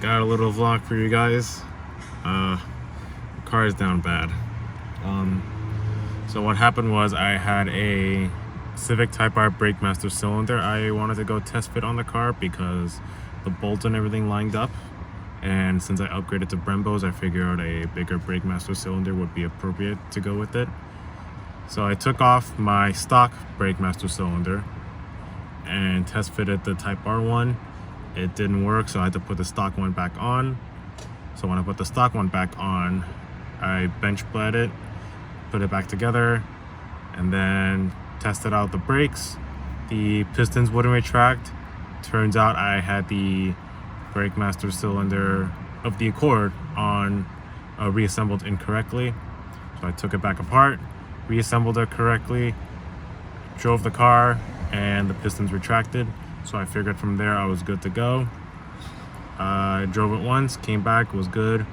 got a little vlog for you guys. Car is down bad. So what happened was I had a Civic Type R brake master cylinder I wanted to go test fit on the car because the bolts and everything lined up, and since I upgraded to brembos, I figured a bigger brake master cylinder would be appropriate to go with it. So I took off my stock brake master cylinder and test fitted the Type R one. It didn't work, so I had to put the stock one back on. So when I put the stock one back on, I bench bled it, put it back together, and then tested out the brakes. The pistons wouldn't retract. Turns out I had the brake master cylinder of the Accord on reassembled incorrectly. So I took it back apart, reassembled it correctly, drove the car, and the pistons retracted. So I figured from there I was good to go. I drove it once, came back, was good.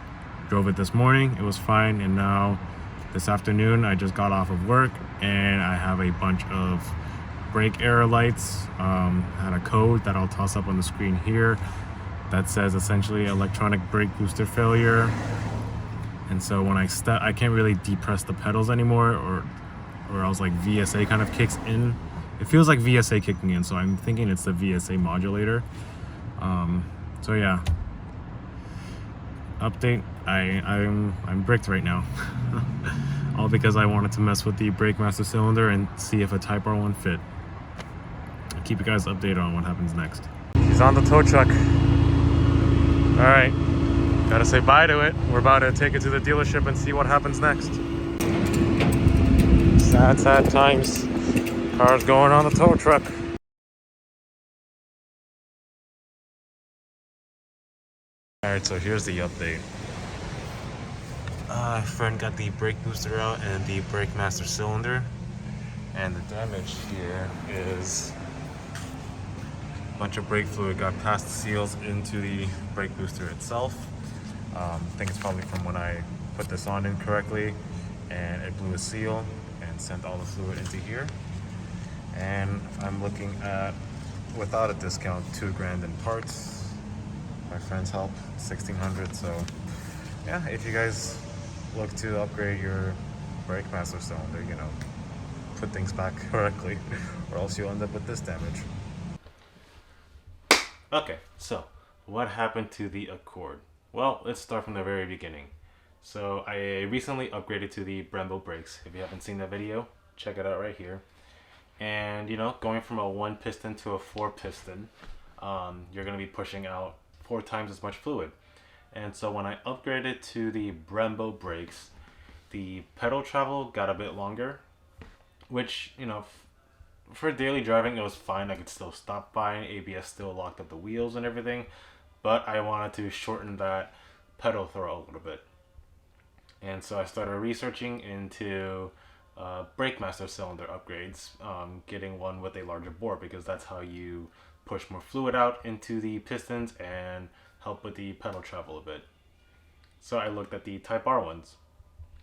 Drove it this morning, it was fine, and now this afternoon I just got off of work and I have a bunch of brake error lights. Had a code that I'll toss up on the screen here that says essentially electronic brake booster failure. And so when I can't really depress the pedals anymore, or else like VSA kind of kicks in. It feels like VSA kicking in, so I'm thinking it's the VSA modulator. So yeah, update. I'm bricked right now. All because I wanted to mess with the brake master cylinder and see if a Type R one fit. I'll keep you guys updated on what happens next. He's on the tow truck. All right, gotta say bye to it. We're about to take it to the dealership and see what happens next. Sad times. Car's going on the tow truck. Alright, so here's the update. Friend got the brake booster out and the brake master cylinder. And the damage here is a bunch of brake fluid got past the seals into the brake booster itself. I think it's probably from when I put this on incorrectly and it blew a seal and sent all the fluid into here. And I'm looking at, without a discount, $2,000 in parts. My friend's help, $1,600. So yeah, if you guys look to upgrade your brake master cylinder, you know, put things back correctly, or else you'll end up with this damage. Okay, so what happened to the Accord? Well, let's start from the very beginning. So I recently upgraded to the Brembo brakes. If you haven't seen that video, check it out right here. And you know, going from a 1 piston to a 4 piston, you're going to be pushing out 4 times as much fluid. And so when I upgraded to the Brembo brakes, the pedal travel got a bit longer, which, you know, for daily driving it was fine. I could still stop by, ABS still locked up the wheels and everything, but I wanted to shorten that pedal throw a little bit. And so I started researching into brake master cylinder upgrades, getting one with a larger bore, because that's how you push more fluid out into the pistons and help with the pedal travel a bit. So I looked at the Type R ones,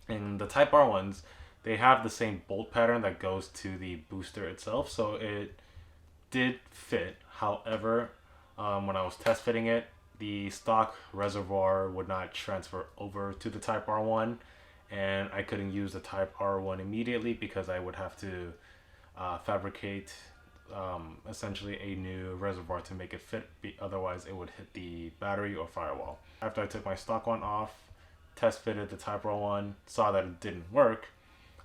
and the Type R ones, they have the same bolt pattern that goes to the booster itself, so it did fit. However, when I was test fitting it, the stock reservoir would not transfer over to the Type R one, and I couldn't use the Type R one immediately because I would have to fabricate essentially a new reservoir to make it fit. Otherwise it would hit the battery or firewall. After I took my stock one off, test fitted the Type R one, saw that it didn't work,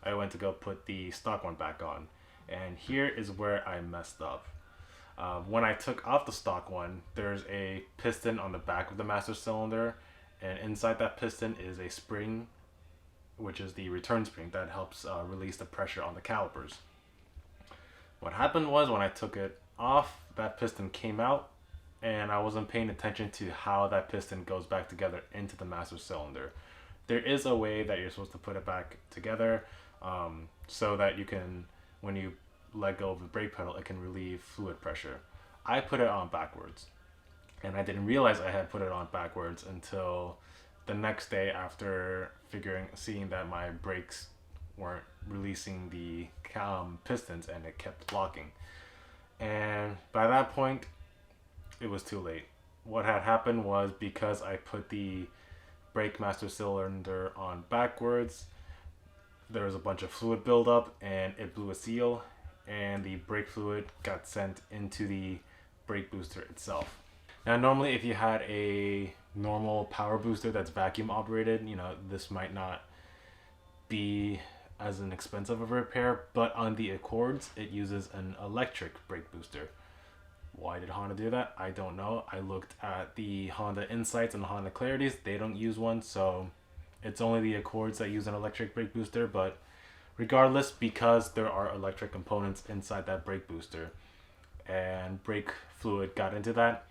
I went to go put the stock one back on, and here is where I messed up. When I took off the stock one, there's a piston on the back of the master cylinder, and inside that piston is a spring, which is the return spring that helps release the pressure on the calipers. What happened was when I took it off, that piston came out, and I wasn't paying attention to how that piston goes back together into the master cylinder. There is a way that you're supposed to put it back together, so that you can, when you let go of the brake pedal, it can relieve fluid pressure. I put it on backwards, and I didn't realize I had put it on backwards until the next day, after seeing that my brakes weren't releasing the pistons and it kept blocking. And by that point, it was too late. what had happened was because I put the brake master cylinder on backwards, there was a bunch of fluid buildup and it blew a seal, and the brake fluid got sent into the brake booster itself. Now normally if you had a normal power booster that's vacuum operated, you know, this might not be as an expensive of a repair, but on the Accords it uses an electric brake booster. Why did Honda do that? I don't know. I looked at the Honda Insights and Honda Clarities. They don't use one, so it's only the Accords that use an electric brake booster. But regardless, because there are electric components inside that brake booster and brake fluid got into that,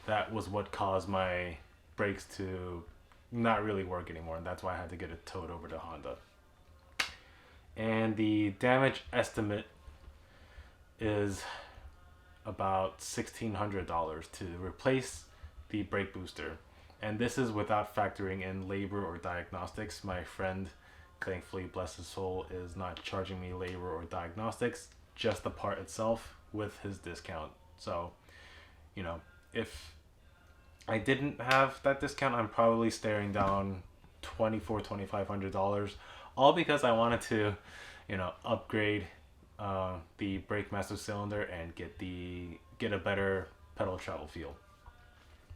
that was what caused my brakes to not really work anymore, and that's why I had to get it towed over to Honda. And the damage estimate is about $1,600 to replace the brake booster, and this is without factoring in labor or diagnostics. My friend, thankfully bless his soul, is not charging me labor or diagnostics, just the part itself with his discount. So, you know, if I didn't have that discount, I'm probably staring down $2,400-$2,500, all because I wanted to, you know, upgrade the brake master cylinder and get a better pedal travel feel.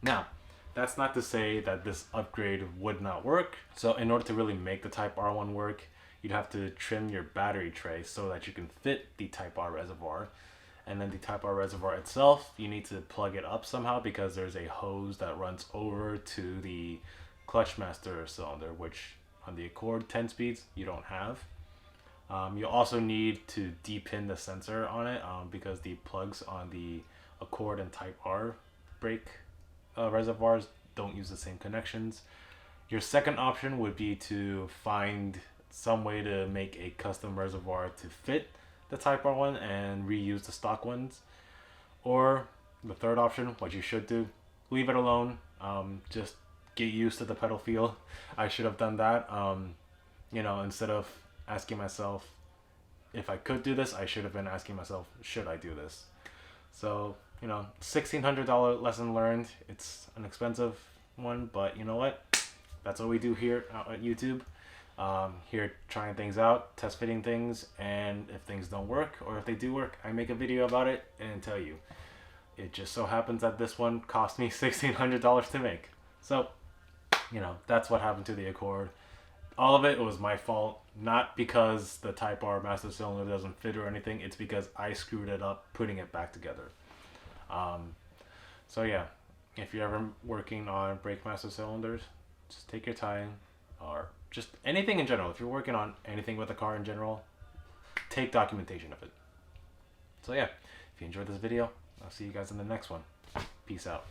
Now, that's not to say that this upgrade would not work. So in order to really make the Type R one work, you'd have to trim your battery tray so that you can fit the Type R reservoir. And then the Type R reservoir itself, you need to plug it up somehow because there's a hose that runs over to the clutch master cylinder, which on the Accord 10 speeds you don't have. You also need to depin the sensor on it because the plugs on the Accord and Type R brake reservoirs don't use the same connections. Your second option would be to find some way to make a custom reservoir to fit the Type R one and reuse the stock ones. Or the third option, what you should do, leave it alone. Just get used to the pedal feel. I should have done that. You know, instead of asking myself if I could do this, I should have been asking myself, should I do this? So, you know, $1,600 lesson learned. It's an expensive one, but you know what? That's what we do here at YouTube. Here trying things out, test fitting things, and if things don't work or if they do work, I make a video about it and tell you. It just so happens that this one cost me $1,600 to make. So, you know, that's what happened to the Accord. All of it was my fault, not because the Type R master cylinder doesn't fit or anything. It's because I screwed it up putting it back together. So yeah, if you're ever working on brake master cylinders, just take your time, or just anything in general. If you're working on anything with a car in general, take documentation of it. So yeah, if you enjoyed this video, I'll see you guys in the next one. Peace out.